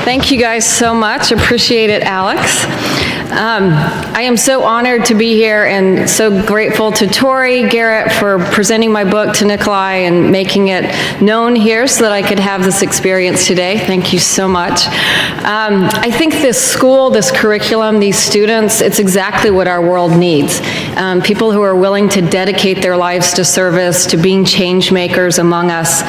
Thank you guys so much. Appreciate it, Alex. I am so honored to be here and so grateful to Tori Garrett for presenting my book to Nikolai and making it known here so that I could have this experience today. Thank you so much. I think this school, this curriculum, these students, it's exactly what our world needs. People who are willing to dedicate their lives to service, to being change makers among us.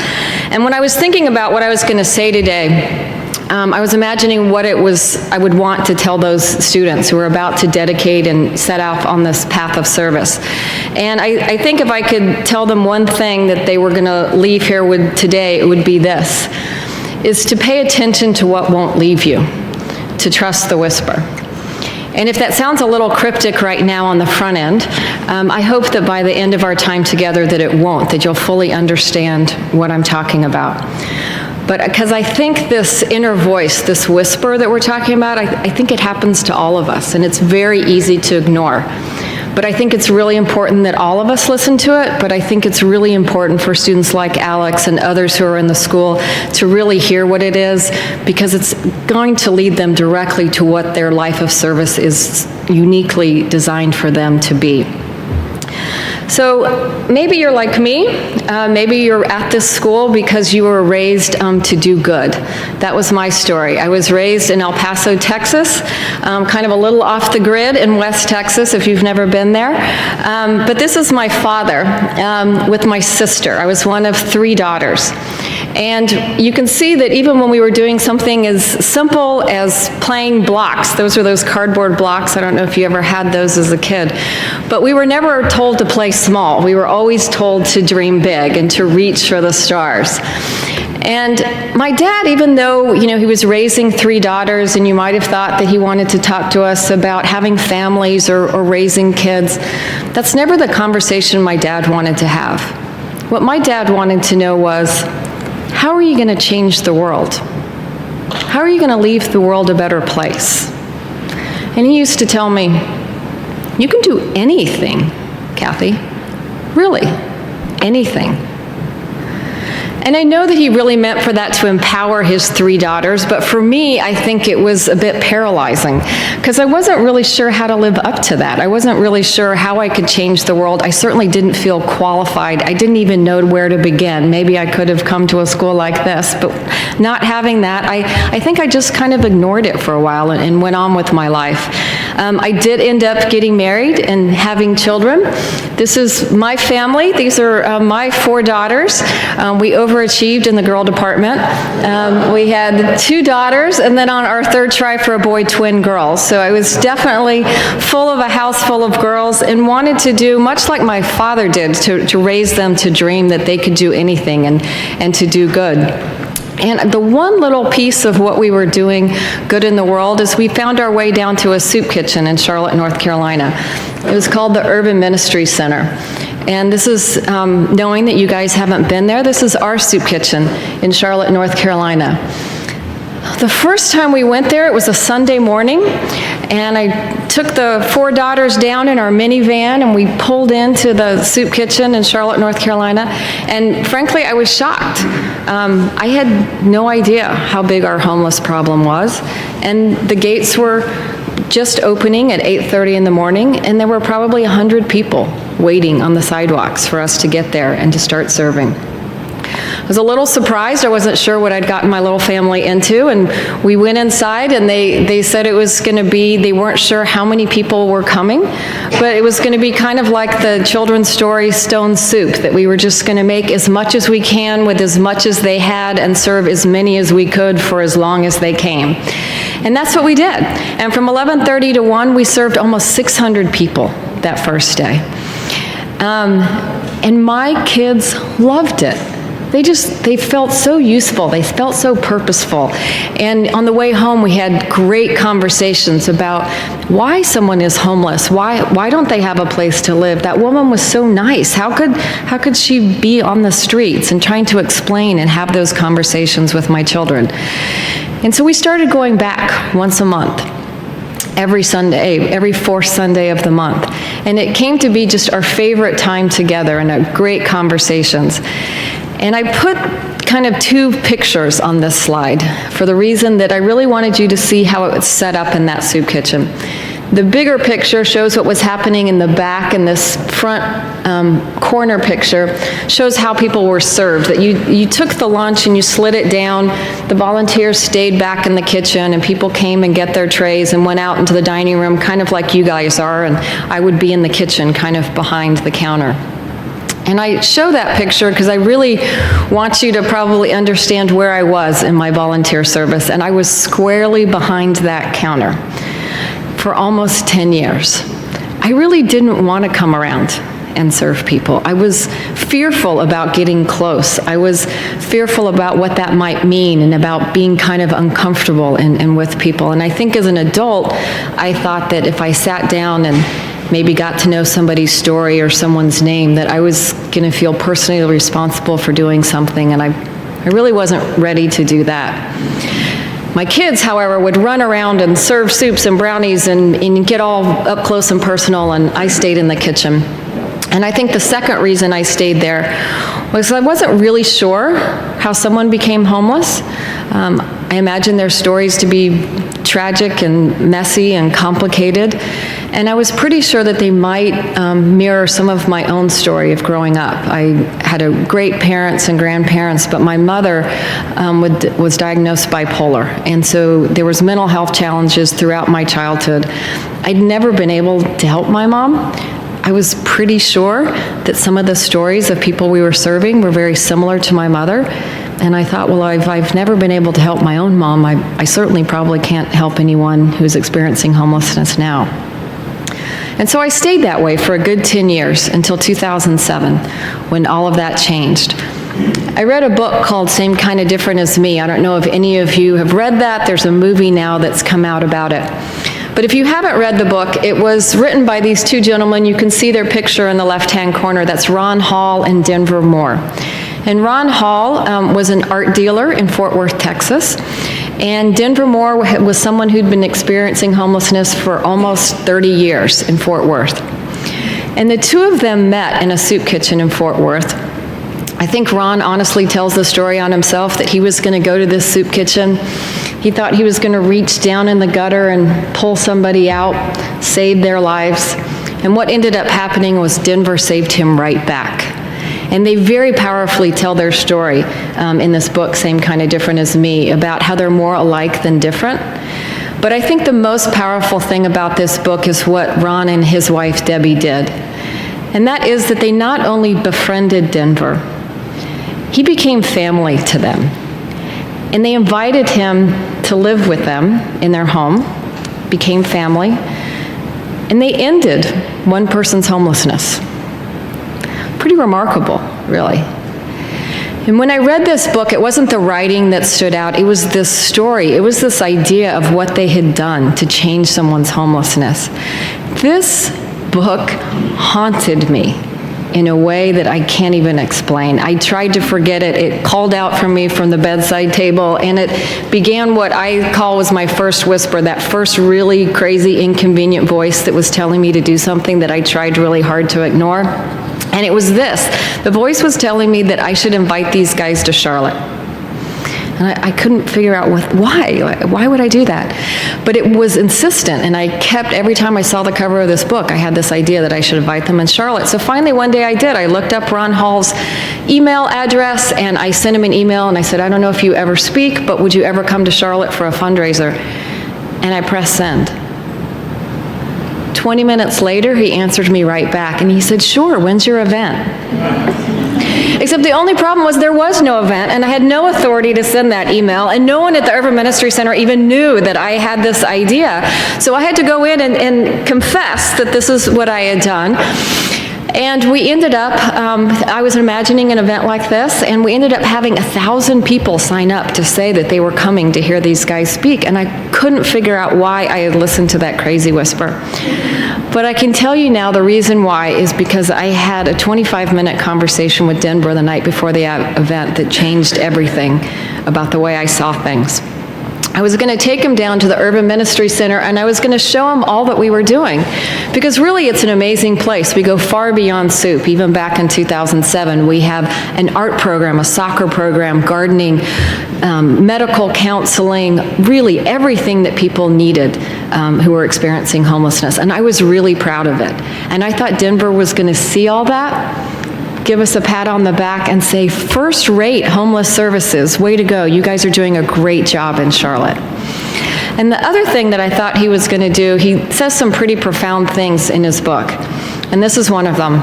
And when I was thinking about what I was going to say today, I was imagining what it was I would want to tell those students who are about to dedicate and set out on this path of service. And I think if I could tell them one thing that they were going to leave here with today, it would be this, is to pay attention to what won't leave you, to trust the whisper. And if that sounds a little cryptic right now on the front end, I hope that by the end of our time together that it won't, that you'll fully understand what I'm talking about. But because I think this inner voice, this whisper that we're talking about, I think it happens to all of us, and it's very easy to ignore. But I think it's really important that all of us listen to it, but I think it's really important for students like Alex and others who are in the school to really hear what it is, because it's going to lead them directly to what their life of service is uniquely designed for them to be. So maybe you're like me, maybe you're at this school because you were raised to do good. That was my story. I was raised in El Paso, Texas, kind of a little off the grid in West Texas if you've never been there. But this is my father with my sister. I was one of 3 daughters. And you can see that even when we were doing something as simple as playing blocks, those were those cardboard blocks, I don't know if you ever had those as a kid, but we were never told to play small. We were always told to dream big and to reach for the stars. And my dad, even though, he was raising 3 daughters, and you might have thought that he wanted to talk to us about having families or raising kids, that's never the conversation my dad wanted to have. What my dad wanted to know was, how are you going to change the world? How are you going to leave the world a better place? And he used to tell me, you can do anything, Kathy. Really, anything. And I know that he really meant for that to empower his 3 daughters, but for me, I think it was a bit paralyzing, because I wasn't really sure how to live up to that. I wasn't really sure how I could change the world. I certainly didn't feel qualified. I didn't even know where to begin. Maybe I could have come to a school like this, but not having that, I think I just kind of ignored it for a while and went on with my life. I did end up getting married and having children. This is my family. These are my 4 daughters. We overachieved in the girl department. We had 2 daughters, and then on our 3rd try for a boy, twin girls. So I was definitely full of a house full of girls and wanted to do, much like my father did, to raise them to dream that they could do anything and to do good. And the one little piece of what we were doing good in the world is we found our way down to a soup kitchen in Charlotte, North Carolina. It was called the Urban Ministry Center. And this is, knowing that you guys haven't been there, this is our soup kitchen in Charlotte, North Carolina. The first time we went there, it was a Sunday morning, and I took the 4 daughters down in our minivan, and we pulled into the soup kitchen in Charlotte, North Carolina, and frankly, I was shocked. I had no idea how big our homeless problem was, and the gates were just opening at 8:30 in the morning, and there were probably 100 people waiting on the sidewalks for us to get there and to start serving. I was a little surprised. I wasn't sure what I'd gotten my little family into, and we went inside, and they said it was going to be, they weren't sure how many people were coming, but it was going to be kind of like the children's story Stone Soup, that we were just going to make as much as we can with as much as they had and serve as many as we could for as long as they came. And that's what we did. And from 11:30 to 1, we served almost 600 people that first day. And my kids loved it. They felt so useful. They felt so purposeful. And on the way home, we had great conversations about why someone is homeless. Why don't they have a place to live? That woman was so nice. How could she be on the streets? And trying to explain and have those conversations with my children. And so we started going back once a month. Every Sunday, every 4th Sunday of the month. And it came to be just our favorite time together and great conversations. And I put kind of two pictures on this slide for the reason that I really wanted you to see how it was set up in that soup kitchen. The bigger picture shows what was happening in the back, and this front corner picture shows how people were served. That you took the lunch and you slid it down, the volunteers stayed back in the kitchen, and people came and get their trays and went out into the dining room, kind of like you guys are, and I would be in the kitchen, kind of behind the counter. And I show that picture because I really want you to probably understand where I was in my volunteer service, and I was squarely behind that counter for almost 10 years. I really didn't want to come around and serve people. I was fearful about getting close. I was fearful about what that might mean and about being kind of uncomfortable and with people. And I think as an adult, I thought that if I sat down and maybe got to know somebody's story or someone's name, that I was going to feel personally responsible for doing something, and I really wasn't ready to do that. My kids, however, would run around and serve soups and brownies and get all up close and personal, and I stayed in the kitchen. And I think the second reason I stayed there was I wasn't really sure how someone became homeless. I imagine their stories to be tragic and messy and complicated, and I was pretty sure that they might mirror some of my own story of growing up. I had a great parents and grandparents, but my mother was diagnosed bipolar, and so there was mental health challenges throughout my childhood. I'd never been able to help my mom. I was pretty sure that some of the stories of people we were serving were very similar to my mother, and I thought, well, if I've never been able to help my own mom, I certainly probably can't help anyone who's experiencing homelessness now. And so I stayed that way for a good 10 years until 2007, when all of that changed. I read a book called Same Kind of Different as Me. I don't know if any of you have read that. There's a movie now that's come out about it. But if you haven't read the book, it was written by these two gentlemen. You can see their picture in the left-hand corner. That's Ron Hall and Denver Moore. And Ron Hall was an art dealer in Fort Worth, Texas. And Denver Moore was someone who'd been experiencing homelessness for almost 30 years in Fort Worth. And the two of them met in a soup kitchen in Fort Worth. I think Ron honestly tells the story on himself that he was going to go to this soup kitchen. He thought he was going to reach down in the gutter and pull somebody out, save their lives. And what ended up happening was Denver saved him right back. And they very powerfully tell their story in this book, Same Kind of Different as Me, about how they're more alike than different. But I think the most powerful thing about this book is what Ron and his wife Debbie did. And that is that they not only befriended Denver, he became family to them. And they invited him to live with them in their home, became family, and they ended one person's homelessness. Pretty remarkable, really. And when I read this book, it wasn't the writing that stood out, it was this story, it was this idea of what they had done to change someone's homelessness. This book haunted me in a way that I can't even explain. I tried to forget it. It called out from me from the bedside table, and it began what I call was my first whisper, that first really crazy, inconvenient voice that was telling me to do something that I tried really hard to ignore. And it was this. The voice was telling me that I should invite these guys to Charlotte. And I couldn't figure out why would I do that? But it was insistent, and I kept, every time I saw the cover of this book, I had this idea that I should invite them in Charlotte. So finally one day I did. I looked up Ron Hall's email address, and I sent him an email, and I said, I don't know if you ever speak, but would you ever come to Charlotte for a fundraiser? And I pressed send. 20 minutes later, he answered me right back, and he said, sure, when's your event? Except the only problem was there was no event, and I had no authority to send that email, and no one at the Urban Ministry Center even knew that I had this idea. So I had to go in and confess that this is what I had done. And we ended up, I was imagining an event like this, and we ended up having 1,000 people sign up to say that they were coming to hear these guys speak, and I couldn't figure out why I had listened to that crazy whisper. But I can tell you now the reason why is because I had a 25-minute conversation with Denver the night before the event that changed everything about the way I saw things. I was going to take him down to the Urban Ministry Center, and I was going to show him all that we were doing. Because really, it's an amazing place. We go far beyond soup. Even back in 2007, we have an art program, a soccer program, gardening, medical counseling, really everything that people needed who were experiencing homelessness. And I was really proud of it. And I thought Denver was going to see all that, give us a pat on the back, and say, first-rate homeless services, way to go. You guys are doing a great job in Charlotte. And the other thing that I thought he was going to do, he says some pretty profound things in his book. And this is one of them.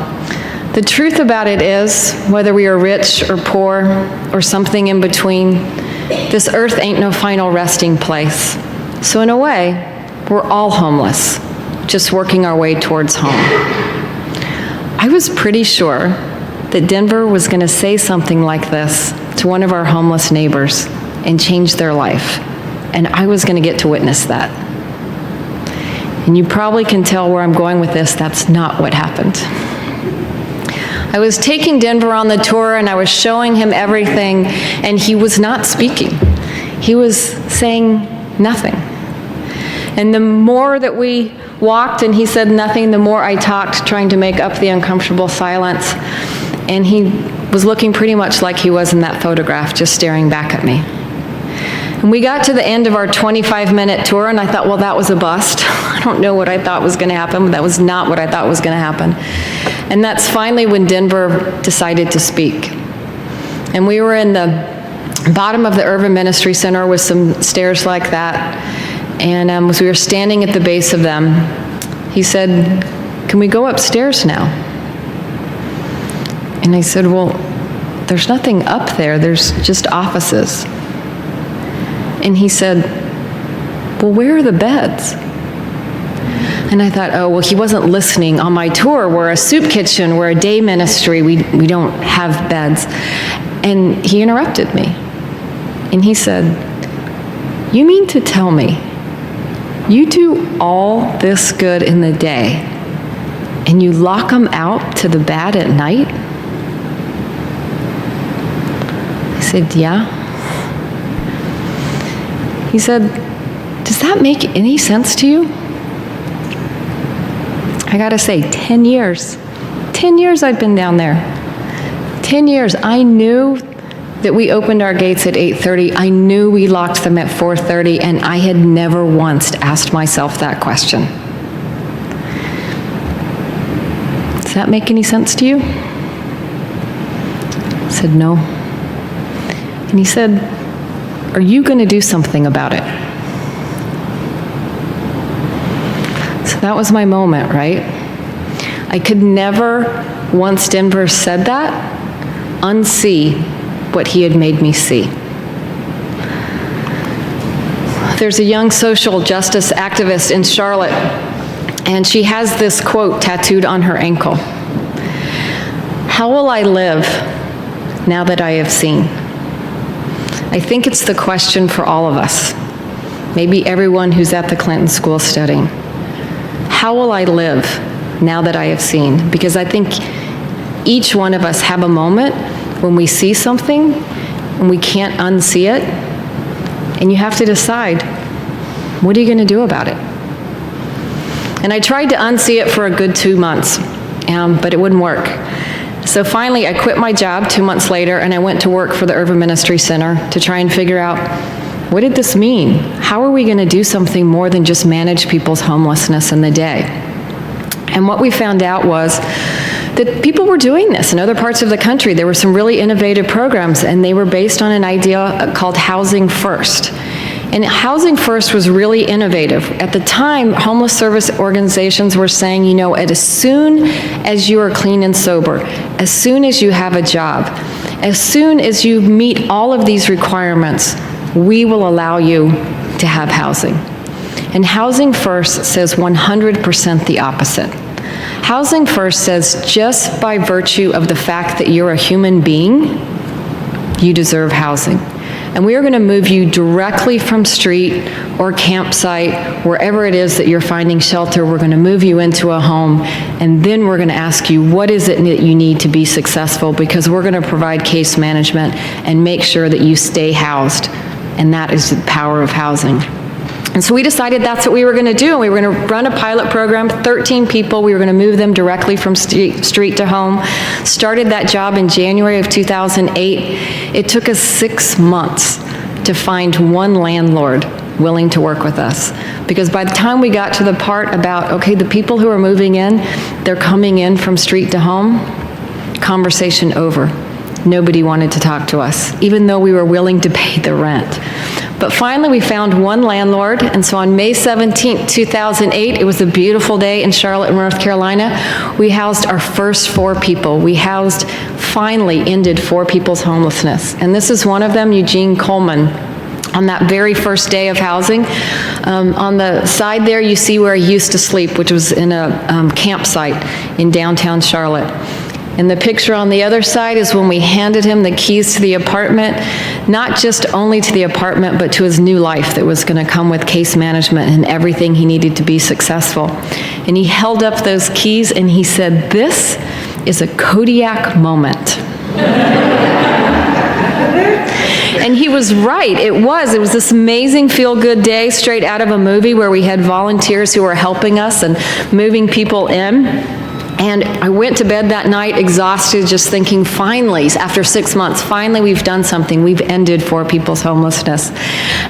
The truth about it is, whether we are rich or poor or something in between, this earth ain't no final resting place. So in a way, we're all homeless, just working our way towards home. I was pretty sure that Denver was going to say something like this to one of our homeless neighbors and change their life. And I was going to get to witness that. And you probably can tell where I'm going with this. That's not what happened. I was taking Denver on the tour, and I was showing him everything, and he was not speaking. He was saying nothing. And the more that we walked and he said nothing, the more I talked, trying to make up the uncomfortable silence. And he was looking pretty much like he was in that photograph, just staring back at me. And we got to the end of our 25-minute tour, and I thought, well, that was a bust. I don't know what I thought was going to happen, but that was not what I thought was going to happen. And that's finally when Denver decided to speak. And we were in the bottom of the Urban Ministry Center with some stairs like that. And as we were standing at the base of them, he said, "Can we go upstairs now?" And I said, "Well, there's nothing up there. There's just offices." And he said, "Well, where are the beds?" And I thought, oh, well, he wasn't listening. On my tour, we're a soup kitchen, we're a day ministry, we don't have beds. And he interrupted me. And he said, "You mean to tell me you do all this good in the day and you lock them out to the bad at night?" I said, "Yeah." He said, "Does that make any sense to you?" I gotta say, 10 years. 10 years I'd been down there. 10 years. I knew that we opened our gates at 8:30. I knew we locked them at 4:30, and I had never once asked myself that question. Does that make any sense to you? I said, "No." And he said, "Are you going to do something about it?" So that was my moment, right? I could never, once Denver said that, unsee what he had made me see. There's a young social justice activist in Charlotte, and she has this quote tattooed on her ankle. "How will I live now that I have seen?" I think it's the question for all of us, maybe everyone who's at the Clinton School studying. How will I live now that I have seen? Because I think each one of us have a moment when we see something and we can't unsee it, and you have to decide, what are you going to do about it? And I tried to unsee it for a good 2 months, but it wouldn't work. So finally, I quit my job 2 months later, and I went to work for the Urban Ministry Center to try and figure out, what did this mean? How are we going to do something more than just manage people's homelessness in the day? And what we found out was that people were doing this in other parts of the country. There were some really innovative programs, and they were based on an idea called Housing First. And Housing First was really innovative. At the time, homeless service organizations were saying, you know, as soon as you are clean and sober, as soon as you have a job, as soon as you meet all of these requirements, we will allow you to have housing. And Housing First says 100% the opposite. Housing First says just by virtue of the fact that you're a human being, you deserve housing. And we are going to move you directly from street or campsite, wherever it is that you're finding shelter. We're going to move you into a home, and then we're going to ask you, what is it that you need to be successful? Because we're going to provide case management and make sure that you stay housed and that is the power of housing. And so we decided that's what we were going to do. We were going to run a pilot program, 13 people. We were going to move them directly from street to home. Started that job in January of 2008. It took us 6 months to find one landlord willing to work with us. Because by the time we got to the part about, okay, the people who are moving in, they're coming in from street to home, conversation over. Nobody wanted to talk to us, even though we were willing to pay the rent. But finally, we found one landlord, and so on May 17th, 2008, it was a beautiful day in Charlotte, North Carolina, we housed our first 4 people. We finally ended 4 people's homelessness. And this is one of them, Eugene Coleman. On that very first day of housing, on the side there, you see where he used to sleep, which was in a campsite in downtown Charlotte. And the picture on the other side is when we handed him the keys to the apartment, not just only to the apartment, but to his new life that was going to come with case management and everything he needed to be successful. And he held up those keys and he said, "This is a Kodiak moment." And he was right. It was this amazing feel-good day straight out of a movie where we had volunteers who were helping us and moving people in. And I went to bed that night exhausted, just thinking, finally, after 6 months, finally we've done something. We've ended 4 people's homelessness.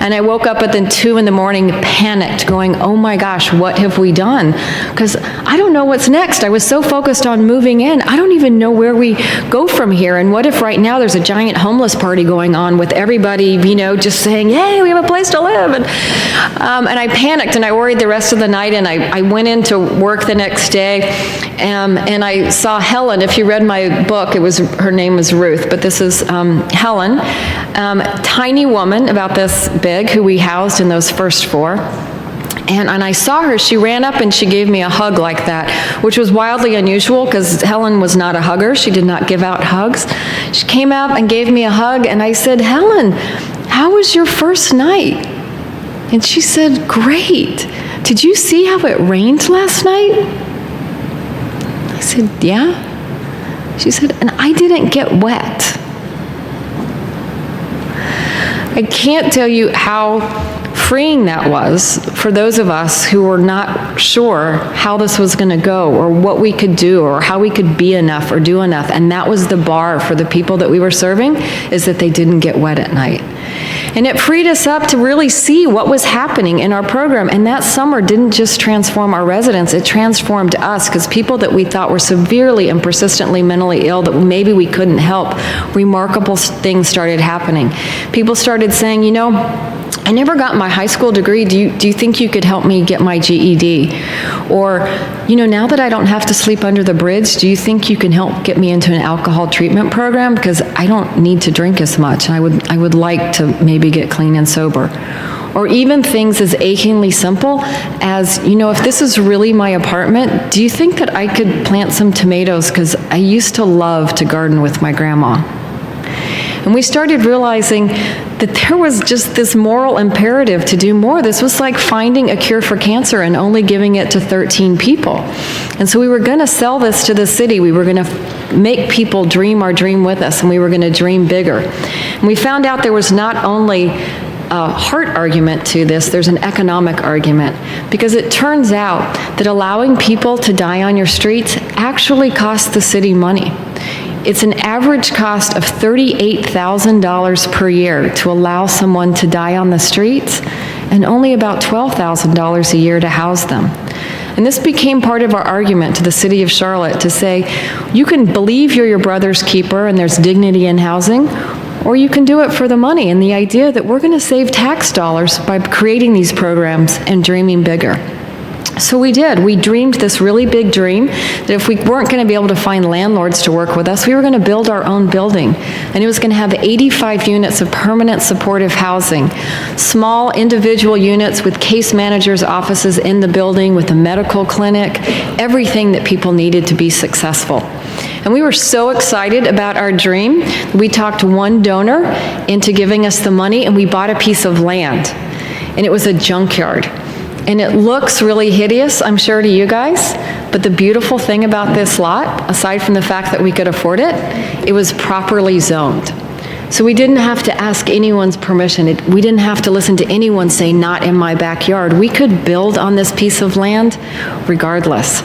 And I woke up at 2 in the morning, panicked, going, oh my gosh, what have we done? Because I don't know what's next. I was so focused on moving in. I don't even know where we go from here. And what if right now there's a giant homeless party going on with everybody, just saying, hey, we have a place to live. And I panicked and I worried the rest of the night. And I went into work the next day. And I saw Helen. If you read my book, her name was Ruth, but this is Helen, tiny woman about this big who we housed in those first 4. And I saw her, she ran up and she gave me a hug like that, which was wildly unusual because Helen was not a hugger. She did not give out hugs. She came up and gave me a hug and I said, Helen, how was your first night? And she said, great. Did you see how it rained last night? I said, yeah. She said, and I didn't get wet. I can't tell you how freeing that was for those of us who were not sure how this was going to go or what we could do or how we could be enough or do enough. And that was the bar for the people that we were serving, is that they didn't get wet at night. And it freed us up to really see what was happening in our program. And that summer didn't just transform our residents, it transformed us, because people that we thought were severely and persistently mentally ill that maybe we couldn't help, remarkable things started happening. People started saying, I never got my high school degree. Do you think you could help me get my GED? Or, now that I don't have to sleep under the bridge, do you think you can help get me into an alcohol treatment program? Because I don't need to drink as much. I would like to maybe get clean and sober. Or even things as achingly simple as, if this is really my apartment, do you think that I could plant some tomatoes? Because I used to love to garden with my grandma. And we started realizing that there was just this moral imperative to do more. This was like finding a cure for cancer and only giving it to 13 people. And so we were going to sell this to the city. We were going to make people dream our dream with us, and we were going to dream bigger. And we found out there was not only a heart argument to this, there's an economic argument. Because it turns out that allowing people to die on your streets actually costs the city money. It's an average cost of $38,000 per year to allow someone to die on the streets, and only about $12,000 a year to house them. And this became part of our argument to the city of Charlotte to say, you can believe you're your brother's keeper and there's dignity in housing, or you can do it for the money, and the idea that we're going to save tax dollars by creating these programs and dreaming bigger. So we did. We dreamed this really big dream that if we weren't going to be able to find landlords to work with us, we were going to build our own building. And it was going to have 85 units of permanent supportive housing, small individual units with case managers' offices in the building, with a medical clinic, everything that people needed to be successful. And we were so excited about our dream, we talked one donor into giving us the money, and we bought a piece of land. And it was a junkyard. And it looks really hideous, I'm sure, to you guys, but the beautiful thing about this lot, aside from the fact that we could afford it, it was properly zoned. So we didn't have to ask anyone's permission. We didn't have to listen to anyone say, not in my backyard. We could build on this piece of land regardless.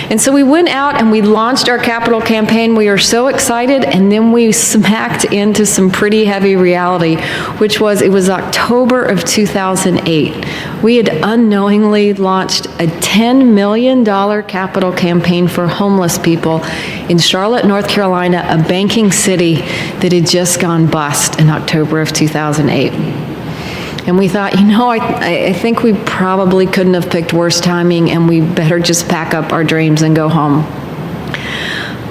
And so we went out and we launched our capital campaign. We were so excited, and then we smacked into some pretty heavy reality, which was, it was October of 2008. We had unknowingly launched a $10 million capital campaign for homeless people in Charlotte, North Carolina, a banking city that had just gone bust in October of 2008. And we thought, I think we probably couldn't have picked worse timing, and we better just pack up our dreams and go home.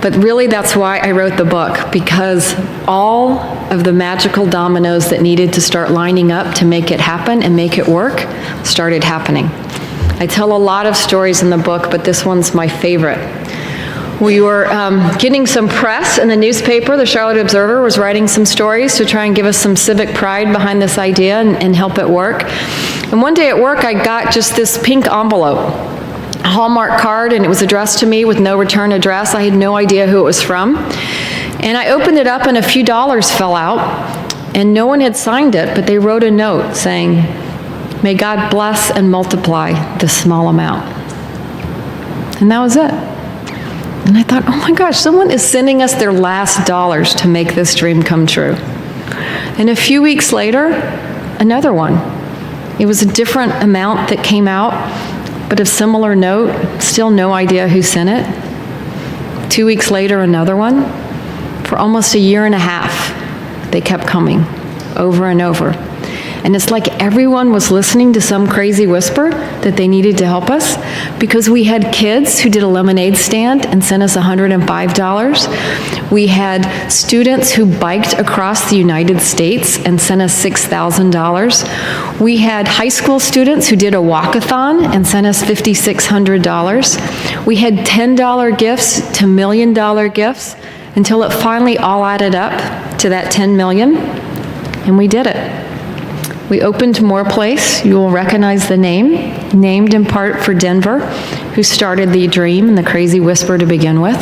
But really, that's why I wrote the book, because all of the magical dominoes that needed to start lining up to make it happen and make it work started happening. I tell a lot of stories in the book, but this one's my favorite. We were getting some press in the newspaper. The Charlotte Observer was writing some stories to try and give us some civic pride behind this idea and help it work. And one day at work, I got just this pink envelope, a Hallmark card, and it was addressed to me with no return address. I had no idea who it was from. And I opened it up, and a few dollars fell out, and no one had signed it, but they wrote a note saying, "May God bless and multiply this small amount." And that was it. And I thought, oh my gosh, someone is sending us their last dollars to make this dream come true. And a few weeks later, another one. It was a different amount that came out, but of similar note, still no idea who sent it. 2 weeks later, another one. For almost a year and a half, they kept coming, over and over. And it's like everyone was listening to some crazy whisper that they needed to help us, because we had kids who did a lemonade stand and sent us $105. We had students who biked across the United States and sent us $6,000. We had high school students who did a walkathon and sent us $5,600. We had $10 gifts to $1 million gifts, until it finally all added up to that 10 million, and we did it. We opened More Place. You will recognize the name, named in part for Denver, who started the dream and the crazy whisper to begin with.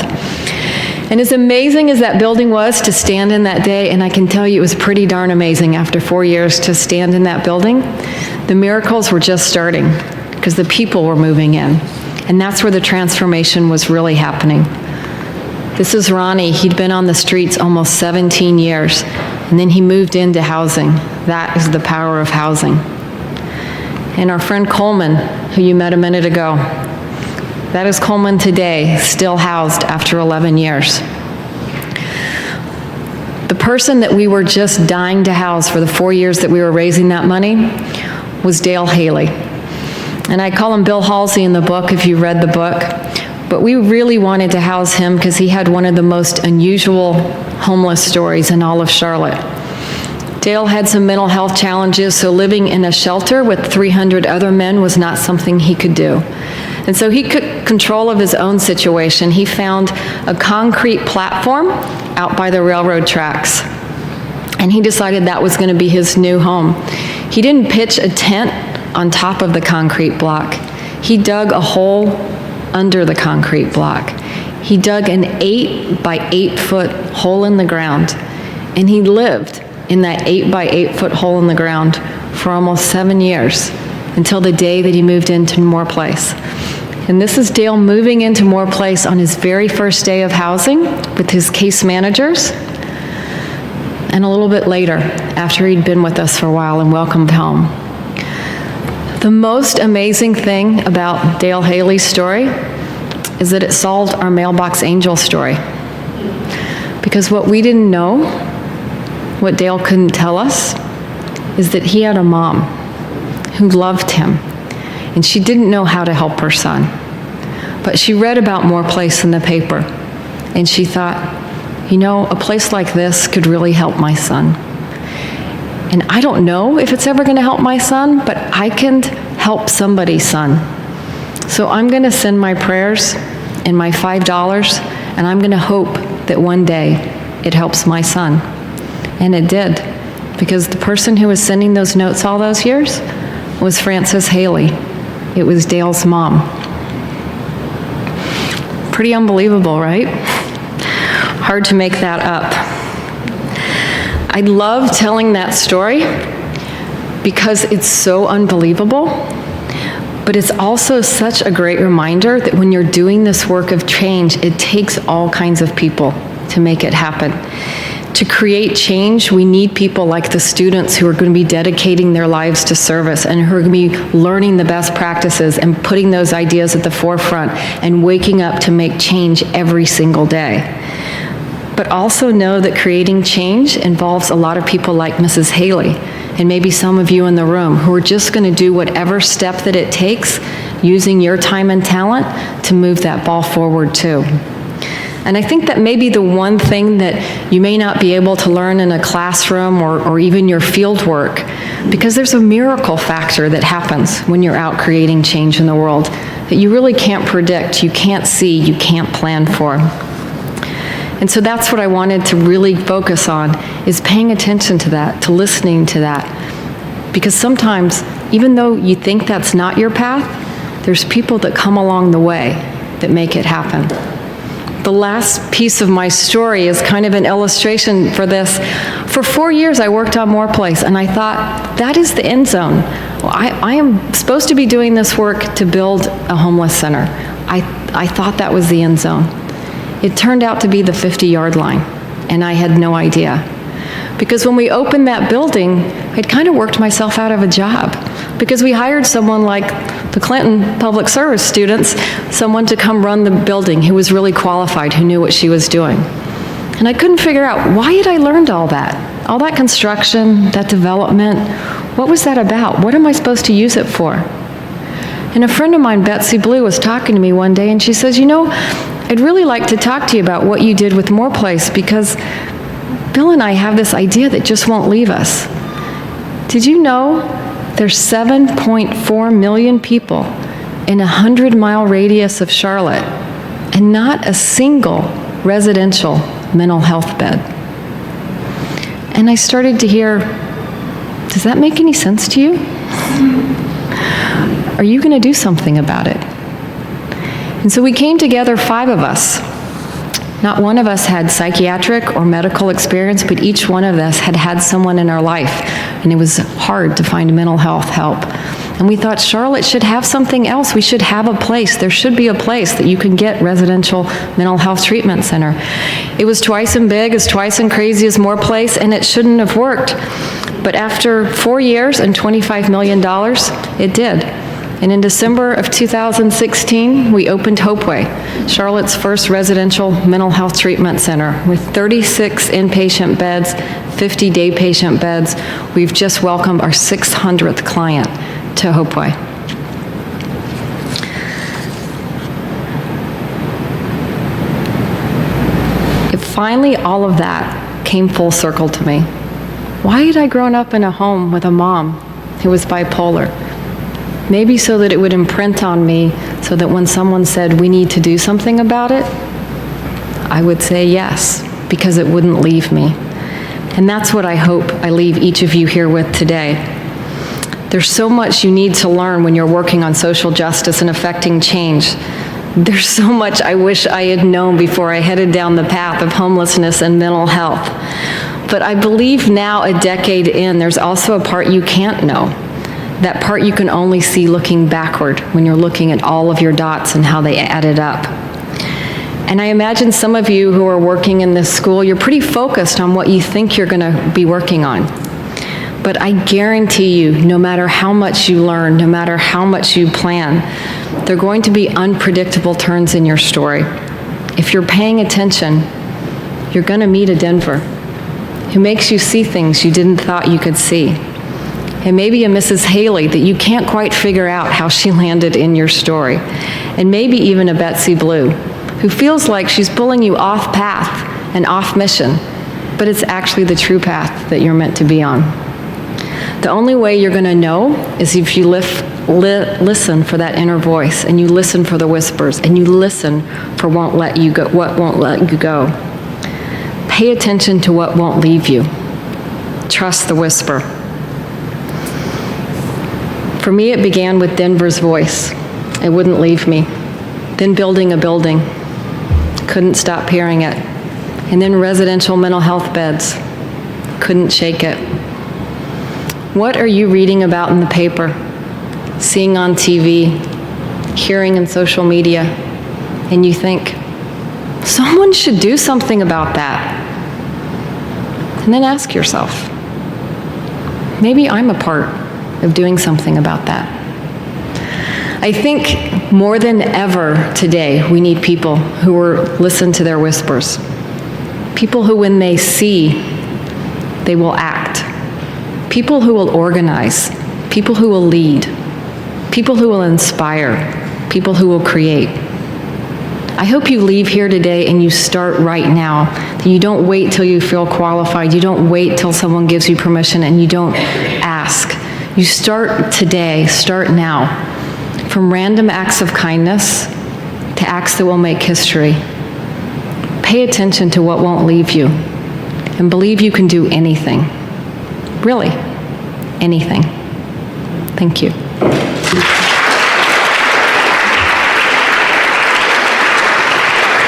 And as amazing as that building was to stand in that day, and I can tell you it was pretty darn amazing after 4 years to stand in that building, the miracles were just starting, because the people were moving in. And that's where the transformation was really happening. This is Ronnie. He'd been on the streets almost 17 years, and then he moved into housing. That is the power of housing. And our friend Coleman, who you met a minute ago, that is Coleman today, still housed after 11 years. The person that we were just dying to house for the 4 years that we were raising that money was Dale Hailey. And I call him Bill Halsey in the book, if you read the book. But we really wanted to house him because he had one of the most unusual homeless stories in all of Charlotte. Dale had some mental health challenges, so living in a shelter with 300 other men was not something he could do. And so he took control of his own situation. He found a concrete platform out by the railroad tracks, and he decided that was going to be his new home. He didn't pitch a tent on top of the concrete block. He dug a hole under the concrete block. He dug an 8 by 8 foot hole in the ground, and he lived in that 8 by 8 foot hole in the ground for almost 7 years, until the day that he moved into More Place. And this is Dale moving into More Place on his very first day of housing with his case managers, and a little bit later, after he'd been with us for a while and welcomed home. The most amazing thing about Dale Hailey's story is that it solved our mailbox angel story. Because what we didn't know, what Dale couldn't tell us, is that he had a mom who loved him, and she didn't know how to help her son. But she read about More Place in the paper, and she thought, a place like this could really help my son. And I don't know if it's ever going to help my son, but I can help somebody's son. So I'm going to send my prayers and my $5, and I'm going to hope that one day it helps my son. And it did, because the person who was sending those notes all those years was Frances Hailey. It was Dale's mom. Pretty unbelievable, right? Hard to make that up. I love telling that story because it's so unbelievable, but it's also such a great reminder that when you're doing this work of change, it takes all kinds of people to make it happen. To create change, we need people like the students who are going to be dedicating their lives to service and who are going to be learning the best practices and putting those ideas at the forefront and waking up to make change every single day. But also know that creating change involves a lot of people like Mrs. Hailey, and maybe some of you in the room who are just going to do whatever step that it takes, using your time and talent to move that ball forward too. And I think that may be the one thing that you may not be able to learn in a classroom or even your field work, because there's a miracle factor that happens when you're out creating change in the world that you really can't predict, you can't see, you can't plan for. And so that's what I wanted to really focus on, is paying attention to that, to listening to that. Because sometimes, even though you think that's not your path, there's people that come along the way that make it happen. The last piece of my story is kind of an illustration for this. For 4 years, I worked on More Place, and I thought, that is the end zone. Well, I am supposed to be doing this work to build a homeless center. I thought that was the end zone. It turned out to be the 50-yard line, and I had no idea. Because when we opened that building, I'd kind of worked myself out of a job, because we hired someone like the Clinton public service students, someone to come run the building who was really qualified, who knew what she was doing. And I couldn't figure out, why had I learned all that? All that construction, that development, what was that about? What am I supposed to use it for? And a friend of mine, Betsy Blue, was talking to me one day, and she says, you know, I'd really like to talk to you about what you did with More Place, because Bill and I have this idea that just won't leave us. Did you know there's 7.4 million people in a 100-mile radius of Charlotte and not a single residential mental health bed? And I started to hear, does that make any sense to you? Are you going to do something about it? And so we came together, 5 of us. Not one of us had psychiatric or medical experience, but each one of us had had someone in our life, and it was hard to find mental health help. And we thought Charlotte should have something else. We should have a place. There should be a place that you can get residential mental health treatment center. It was twice as big, as twice as crazy as More Place, and it shouldn't have worked. But after 4 years and $25 million, it did. And in December of 2016, we opened Hopeway, Charlotte's first residential mental health treatment center, with 36 inpatient beds, 50 day patient beds. We've just welcomed our 600th client to Hopeway. Finally, all of that came full circle to me. Why had I grown up in a home with a mom who was bipolar? Maybe so that it would imprint on me, so that when someone said, we need to do something about it, I would say yes, because it wouldn't leave me. And that's what I hope I leave each of you here with today. There's so much you need to learn when you're working on social justice and affecting change. There's so much I wish I had known before I headed down the path of homelessness and mental health. But I believe now, a decade in, there's also a part you can't know. That part you can only see looking backward, when you're looking at all of your dots and how they added up. And I imagine some of you who are working in this school, you're pretty focused on what you think you're going to be working on. But I guarantee you, no matter how much you learn, no matter how much you plan, there are going to be unpredictable turns in your story. If you're paying attention, you're going to meet a Denver who makes you see things you didn't thought you could see. And maybe a Mrs. Hailey that you can't quite figure out how she landed in your story. And maybe even a Betsy Blue, who feels like she's pulling you off path and off mission, but it's actually the true path that you're meant to be on. The only way you're going to know is if you listen for that inner voice, and you listen for the whispers, and you listen for what won't let you go. Pay attention to what won't leave you. Trust the whisper. For me, it began with Denver's voice. It wouldn't leave me. Then building a building. Couldn't stop hearing it. And then residential mental health beds. couldn't shake it. What are you reading about in the paper, seeing on TV, hearing in social media, and you think, someone should do something about that? And then ask yourself, maybe I'm a part of doing something about that. I think more than ever today, we need people who will listen to their whispers. People who, when they see, they will act. People who will organize. People who will lead. People who will inspire. People who will create. I hope you leave here today and you start right now. That you don't wait till you feel qualified. You don't wait till someone gives you permission, and you don't ask. You start today, start now. From random acts of kindness to acts that will make history. Pay attention to what won't leave you, and believe you can do anything. Really, anything. Thank you.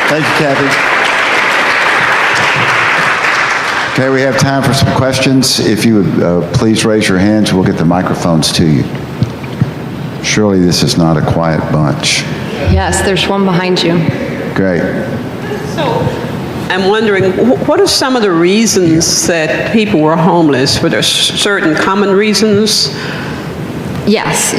Thank you, Kathy. Okay, we have time for some questions. If you would please raise your hands, we'll get the microphones to you. Surely this is not a quiet bunch. Yes, there's one behind you. Great. So, I'm wondering, what are some of the reasons that people were homeless? Were there certain common reasons? Yes.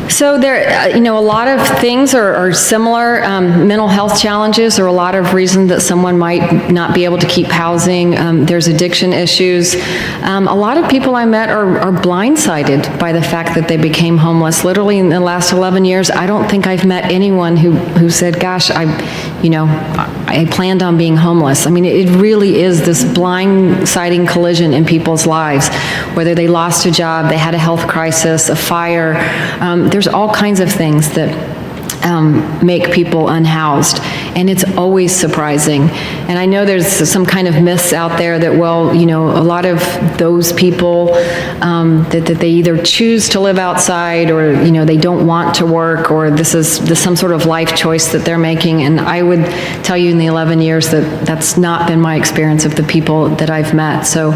So there, a lot of things are similar. Mental health challenges are a lot of reasons that someone might not be able to keep housing. There's addiction issues. A lot of people I met are blindsided by the fact that they became homeless. Literally in the last 11 years, I don't think I've met anyone who said, gosh, I planned on being homeless. I mean, it really is this blindsiding collision in people's lives, whether they lost a job, they had a health crisis, a fire. There's all kinds of things that make people unhoused, and it's always surprising. And I know there's some kind of myths out there that, well, a lot of those people, that they either choose to live outside, or, they don't want to work, or this is some sort of life choice that they're making. And I would tell you in the 11 years that that's not been my experience of the people that I've met. So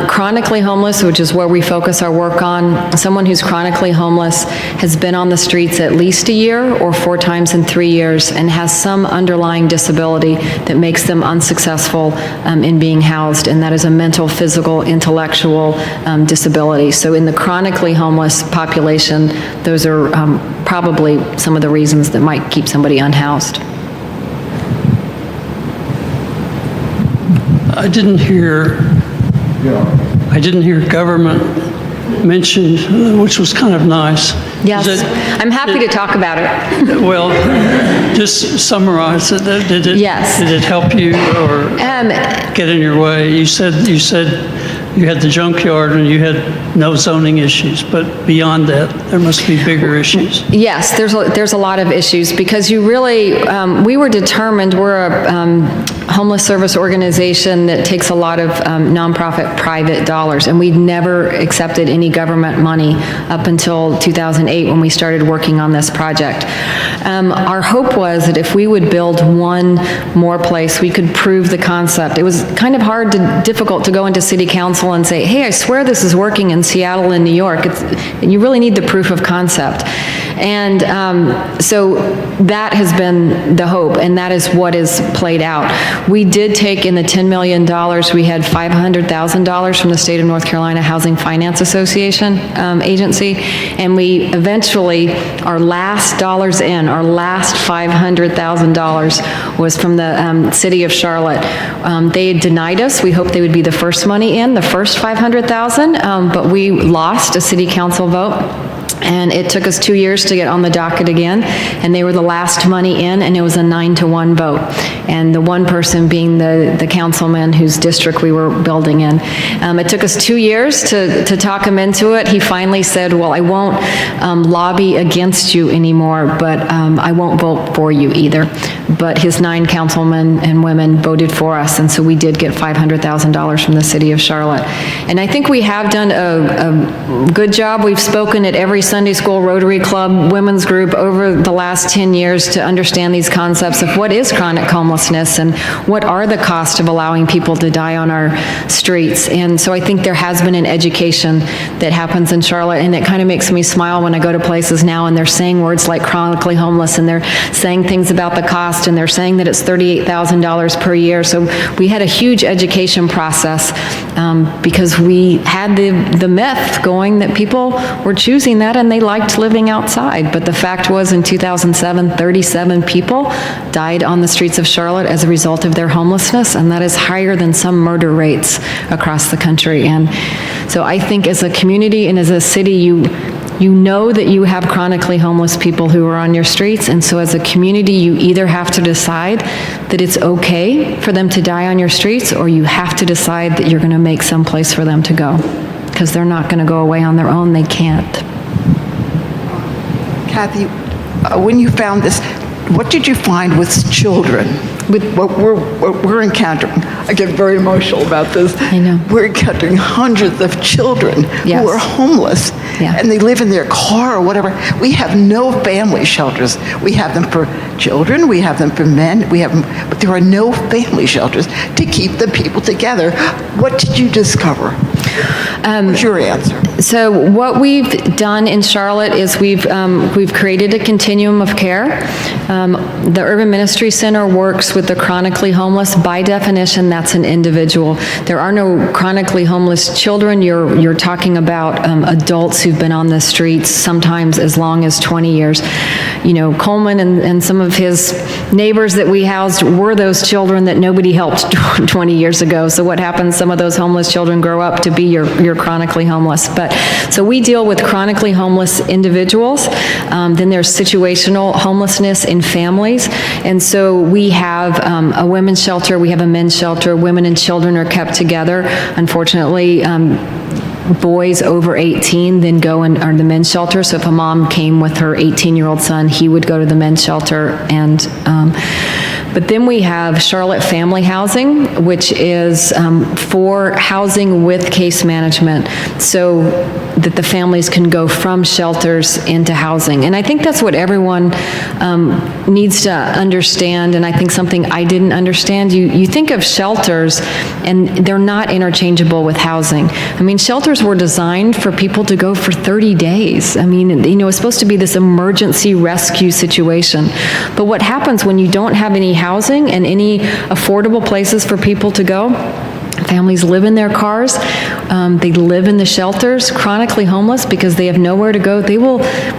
chronically homeless, which is where we focus our work on, someone who's chronically homeless has been on the streets at least a year or 4 times in 3 years, and has some underlying disability that makes them unsuccessful in being housed, and that is a mental, physical, intellectual disability. So in the chronically homeless population, those are probably some of the reasons that might keep somebody unhoused. I didn't hear government mentioned, which was kind of nice. Yes, I'm happy to talk about it. Well, just summarize it. Yes. Did it help you or get in your way? You said you had the junkyard and you had no zoning issues, but beyond that, there must be bigger issues. Yes, there's a lot of issues, because you really, we were determined, we're a homeless service organization that takes a lot of nonprofit private dollars, and we'd never accepted any government money up until 2008 when we started working on this project. Our hope was that if we would build one more place, we could prove the concept. It was kind of difficult to go into city council and say, hey, I swear this is working in Seattle and New York. You really need the proof of concept. And so that has been the hope, and that is what is played out. We did take in the $10 million, we had $500,000 from the state of North Carolina Housing Finance Association agency, and we eventually, our last dollars in, our last $500,000 was from the city of Charlotte. They had denied us. We hoped they would be the first money in, the first $500,000, but we lost a city council vote. And it took us 2 years to get on the docket again, and they were the last money in, and it was a 9-to-1 vote. And the one person being the councilman whose district we were building in. It took us 2 years to talk him into it. He finally said, well, I won't lobby against you anymore, but I won't vote for you either. But his 9 councilmen and women voted for us, and so we did get $500,000 from the city of Charlotte. And I think we have done a good job. We've spoken at every every Sunday school, Rotary Club, women's group over the last 10 years to understand these concepts of what is chronic homelessness and what are the costs of allowing people to die on our streets. And so I think there has been an education that happens in Charlotte, and it kind of makes me smile when I go to places now and they're saying words like chronically homeless, and they're saying things about the cost, and they're saying that it's $38,000 per year. So we had a huge education process because we had the myth going that people were choosing that and they liked living outside. But the fact was, in 2007, 37 people died on the streets of Charlotte as a result of their homelessness, and that is higher than some murder rates across the country. And so I think as a community and as a city, you know that you have chronically homeless people who are on your streets, and so as a community, you either have to decide that it's okay for them to die on your streets, or you have to decide that you're going to make some place for them to go, because they're not going to go away on their own. They can't. Kathy, when you found this, what did you find with children? With what we're encountering, I get very emotional about this. I know. We're encountering hundreds of children Yes. who are homeless, Yeah. and they live in their car or whatever. We have no family shelters. We have them for children, we have them for men, but there are no family shelters to keep the people together. What did you discover? What's your answer? So what we've done in Charlotte is we've created a continuum of care. The Urban Ministry Center works with the chronically homeless. By definition, that's an individual. There are no chronically homeless children. You're talking about adults who've been on the streets sometimes as long as 20 years. You know, Coleman and some of his neighbors that we housed were those children that nobody helped 20 years ago. So what happens? Some of those homeless children grow up to be your chronically homeless. But so we deal with chronically homeless individuals. Then there's situational homelessness in families. And so we have a women's shelter, we have a men's shelter. Women and children are kept together. Unfortunately, boys over 18 then go and are the men's shelter. So if a mom came with her 18-year-old son, he would go to the men's shelter. And but then we have Charlotte Family Housing, which is for housing with case management, so that the families can go from shelters into housing. And I think that's what everyone needs to understand, and I think something I didn't understand. You think of shelters, and they're not interchangeable with housing. I mean, shelters were designed for people to go for 30 days. I mean, you know, it's supposed to be this emergency rescue situation. But what happens when you don't have any housing and any affordable places for people to go? Families live in their cars, they live in the shelters, chronically homeless because they have nowhere to go.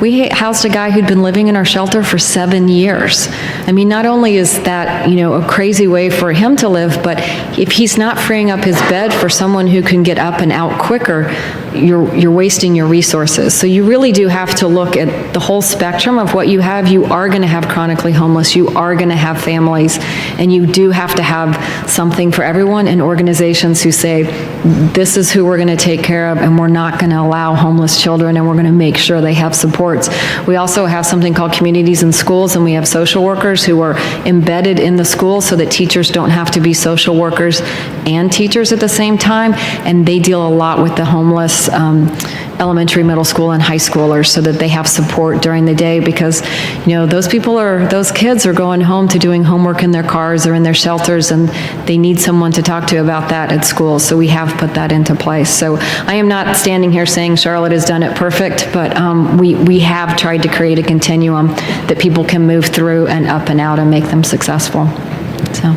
We housed a guy who'd been living in our shelter for 7 years. I mean, not only is that, you know, a crazy way for him to live, but if he's not freeing up his bed for someone who can get up and out quicker, you're wasting your resources. So you really do have to look at the whole spectrum of what you have. You are going to have chronically homeless, you are going to have families, and you do have to have something for everyone, and organizations who say, this is who we're going to take care of, and we're not going to allow homeless children, and we're going to make sure they have supports. We also have something called communities in schools, and we have social workers who are embedded in the schools so that teachers don't have to be social workers and teachers at the same time, and they deal a lot with the homeless elementary, middle school, and high schoolers so that they have support during the day, because, you know, those kids are going home to doing homework in their cars or in their shelters, and they need someone to talk to about that at school. So we have put that into place. So I am not standing here saying Charlotte has done it perfect, but we have tried to create a continuum that people can move through and up and out and make them successful. So.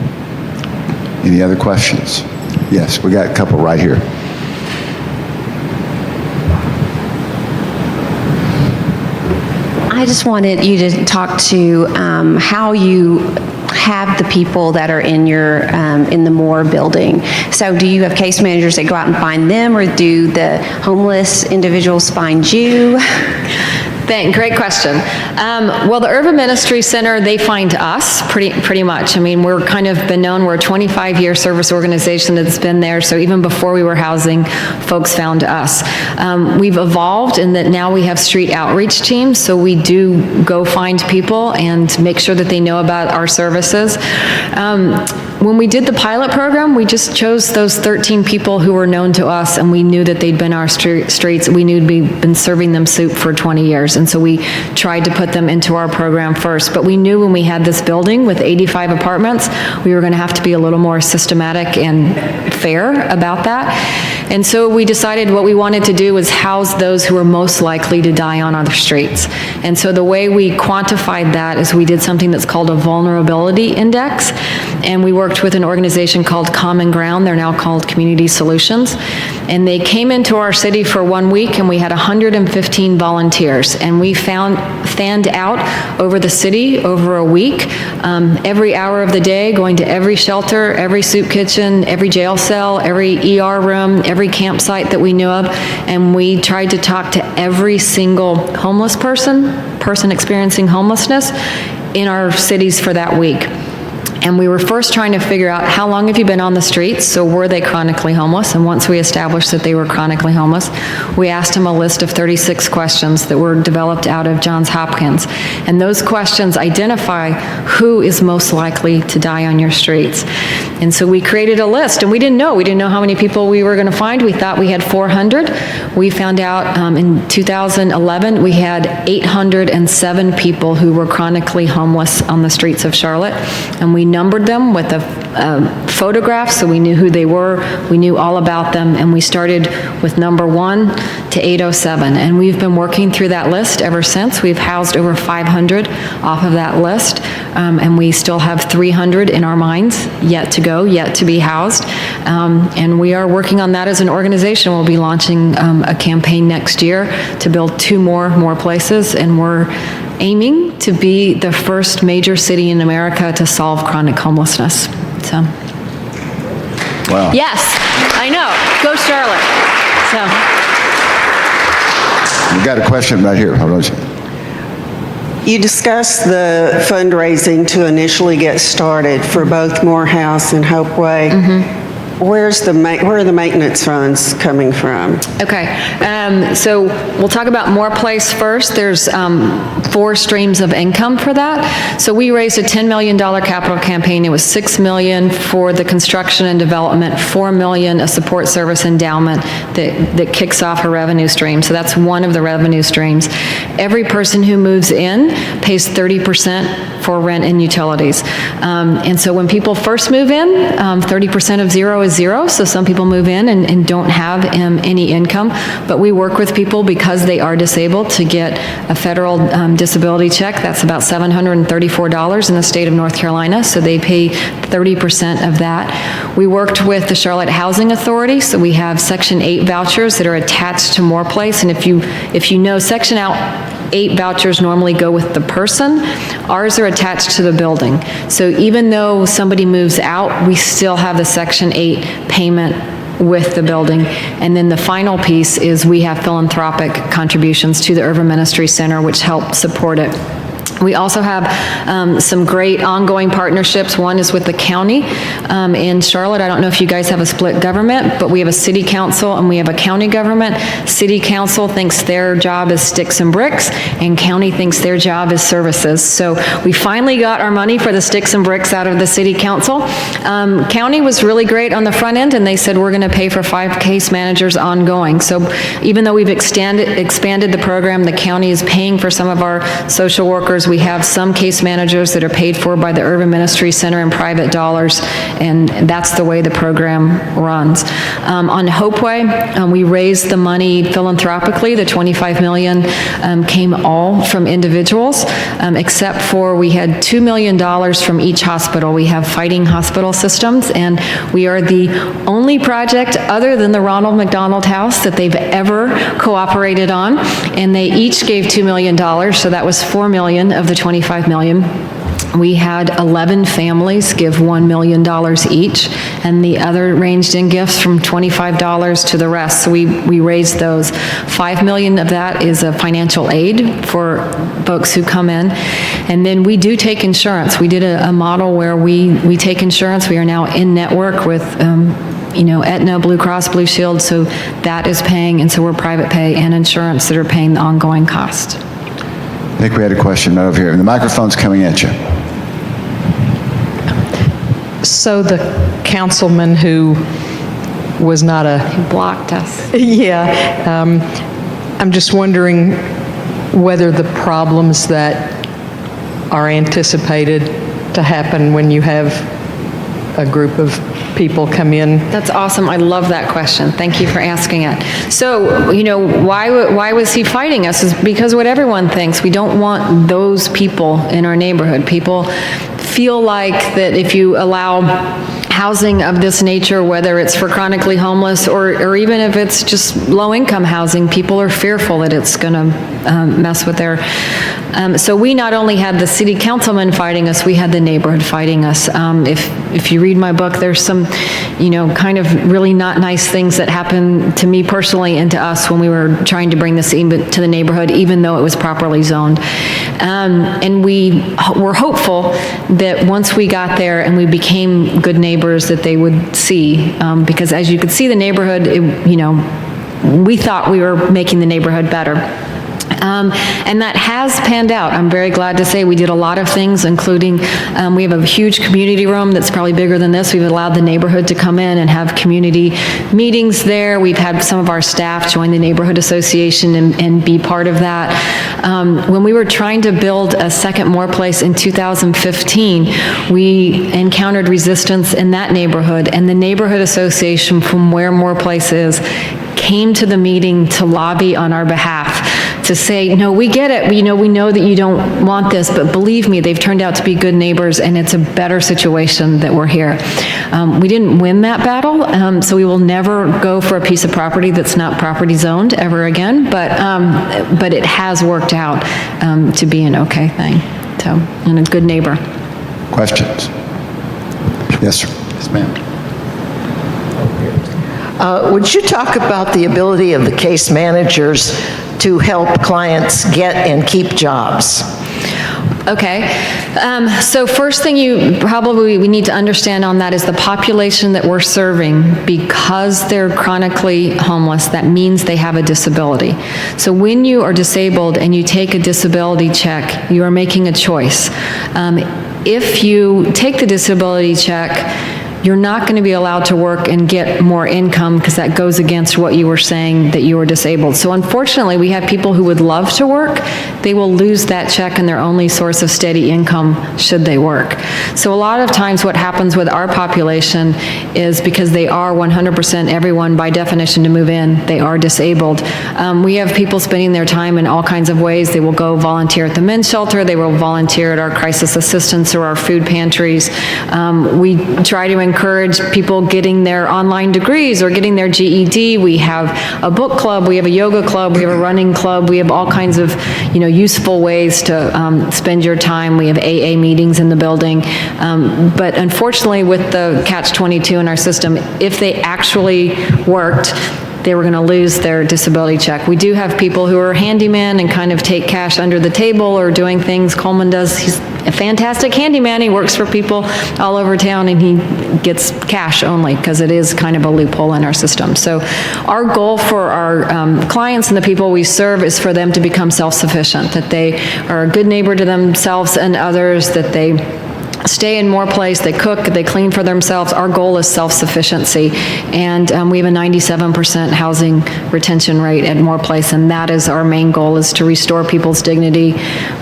Any other questions? Yes, we got a couple right here. I just wanted you to talk to how you have the people that are in your in the Moore building. So do you have case managers that go out and find them, or do the homeless individuals find you? Great question. Well, the Urban Ministry Center, they find us pretty much. I mean, we're kind of been known, we're a 25-year service organization that's been there, so even before we were housing, folks found us. We've evolved in that now we have street outreach teams, so we do go find people and make sure that they know about our services. when we did the pilot program, we just chose those 13 people who were known to us, and we knew that they'd been our streets. We knew we'd been serving them soup for 20 years, and so we tried to put them into our program first. But we knew when we had this building with 85 apartments, we were going to have to be a little more systematic and fair about that. And so we decided what we wanted to do was house those who were most likely to die on our streets. And so the way we quantified that is we did something that's called a vulnerability index, and we worked with an organization called Common Ground. They're now called Community Solutions. And they came into our city for 1 week, and we had 115 volunteers. And we fanned out over the city over a week, every hour of the day, going to every shelter, every soup kitchen, every jail cell, every ER room, every campsite that we knew of. And we tried to talk to every single homeless person experiencing homelessness in our cities for that week. And we were first trying to figure out how long have you been on the streets, so were they chronically homeless? And once we established that they were chronically homeless, we asked them a list of 36 questions that were developed out of Johns Hopkins. And those questions identify who is most likely to die on your streets. And so we created a list, and we didn't know how many people we were going to find. We thought we had 400. We found out in 2011 we had 807 people who were chronically homeless on the streets of Charlotte, and we numbered them with a photograph, so we knew who they were, we knew all about them, and we started with number 1 to 807. And we've been working through that list ever since. We've housed over 500 off of that list, and we still have 300 in our minds yet to go, yet to be housed. And we are working on that as an organization. We'll be launching a campaign next year to build 2 more places, and we're aiming to be the first major city in America to solve chronic homelessness. So, Wow. yes, I know. Go Charlotte. So, We've got a question right here. Hold on. You discussed the fundraising to initially get started for both Morehouse and Hopeway. Where are the maintenance funds coming from? okay, so we'll talk about More Place first. There's 4 streams of income for that. So we raised a $10 million capital campaign. It was $6 million for the construction and development, $4 million a support service endowment that kicks off a revenue stream. So that's one of the revenue streams. Every person who moves in pays 30% for rent and utilities. And so when people first move in, 30% of zero is zero. So some people move in and don't have any income, but we work with people because they are disabled to get a federal disability check. That's about $734 in the state of North Carolina. So they pay 30% of that. We worked with the Charlotte Housing Authority. So we have Section 8 vouchers that are attached to More Place. And if you know, Section 8 vouchers normally go with the person. Ours are attached to the building. So even though somebody moves out, we still have the Section 8 payment with the building. And then the final piece is we have philanthropic contributions to the Urban Ministry Center, which help support it. We also have some great ongoing partnerships. One is with the county in Charlotte. I don't know if you guys have a split government, but we have a city council and we have a county government. City council thinks their job is sticks and bricks, and county thinks their job is services. So we finally got our money for the sticks and bricks out of the city council. County was really great on the front end, and they said we're going to pay for 5 case managers ongoing. So even though we've expanded the program, the county is paying for some of our social workers. We have some case managers that are paid for by the Urban Ministry Center in private dollars, and that's the way the program runs. On Hopeway, we raised the money philanthropically. The $25 million came all from individuals, except for we had $2 million from each hospital. We have fighting hospital systems, and we are the only project other than the Ronald McDonald House that they've ever cooperated on, and they each gave $2 million, so that was $4 million of the $25 million. We had 11 families give $1 million each, and the other ranged in gifts from $25 to the rest. So we raised those. $5 million of that is a financial aid for folks who come in. And then we do take insurance. We did a model where we take insurance. We are now in network with Aetna, Blue Cross, Blue Shield, so that is paying, and so we're private pay and insurance that are paying the ongoing cost. I think we had a question right over here. The microphone's coming at you. So the councilman who was not a, Blocked us. I'm just wondering whether the problems that are anticipated to happen when you have a group of people come in. That's awesome. I love that question. Thank you for asking it. So, why was he fighting us? Is because what everyone thinks, we don't want those people in our neighborhood. People feel like that if you allow housing of this nature, whether it's for chronically homeless or even if it's just low-income housing, people are fearful that it's going to mess with their... so we not only had the city councilman fighting us, we had the neighborhood fighting us. If you read my book, there's some, kind of really not nice things that happened to me personally and to us when we were trying to bring this to the neighborhood, even though it was properly zoned. And we were hopeful that once we got there and we became good neighbors, that they would see, because as you could see the neighborhood, we thought we were making the neighborhood better. And that has panned out. I'm very glad to say we did a lot of things, including we have a huge community room that's probably bigger than this. We've allowed the neighborhood to come in and have community meetings there. We've had some of our staff join the neighborhood association and be part of that. When we were trying to build a second Moore Place in 2015, we encountered resistance in that neighborhood, and the neighborhood association from where Moore Place is came to the meeting to lobby on our behalf, to say, no, we get it, we know that you don't want this, but believe me, they've turned out to be good neighbors, and it's a better situation that we're here. We didn't win that battle, so we will never go for a piece of property that's not property zoned ever again, but it has worked out to be an okay thing, so, and a good neighbor. Questions? Yes, sir. Yes, ma'am. Would you talk about the ability of the case managers to help clients get and keep jobs? Okay, so first thing we need to understand on that is the population that we're serving, because they're chronically homeless, that means they have a disability. So when you are disabled and you take a disability check, you are making a choice. If you take the disability check, you're not going to be allowed to work and get more income, because that goes against what you were saying that you were disabled. So unfortunately, we have people who would love to work. They will lose that check and their only source of steady income should they work. So a lot of times what happens with our population is, because they are 100% everyone by definition to move in, they are disabled. We have people spending their time in all kinds of ways. They will go volunteer at the men's shelter. They will volunteer at our crisis assistance or our food pantries. We try to encourage people getting their online degrees or getting their GED. We have a book club, we have a yoga club, we have a running club, we have all kinds of, useful ways to spend your time. We have AA meetings in the building. But unfortunately, with the catch-22 in our system, if they actually worked, they were going to lose their disability check. We do have people who are handyman and kind of take cash under the table or doing things. Coleman does. He's a fantastic handyman. He works for people all over town, and he gets cash only because it is kind of a loophole in our system. So our goal for our clients and the people we serve is for them to become self-sufficient, that they are a good neighbor to themselves and others, that they stay in Moore Place, they cook, they clean for themselves. Our goal is self-sufficiency, and we have a 97% housing retention rate at Moore Place, and that is our main goal, is to restore people's dignity,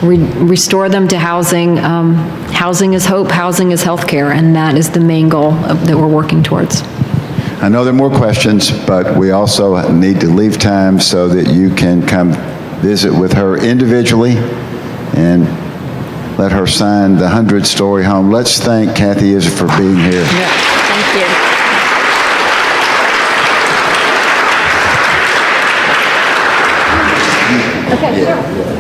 restore them to housing. Housing is hope, housing is healthcare, and that is the main goal that we're working towards. I know there are more questions, but we also need to leave time so that you can come visit with her individually and let her sign the 100-story home. Let's thank Kathy Izard for being here. Yeah, thank you. Okay, sure.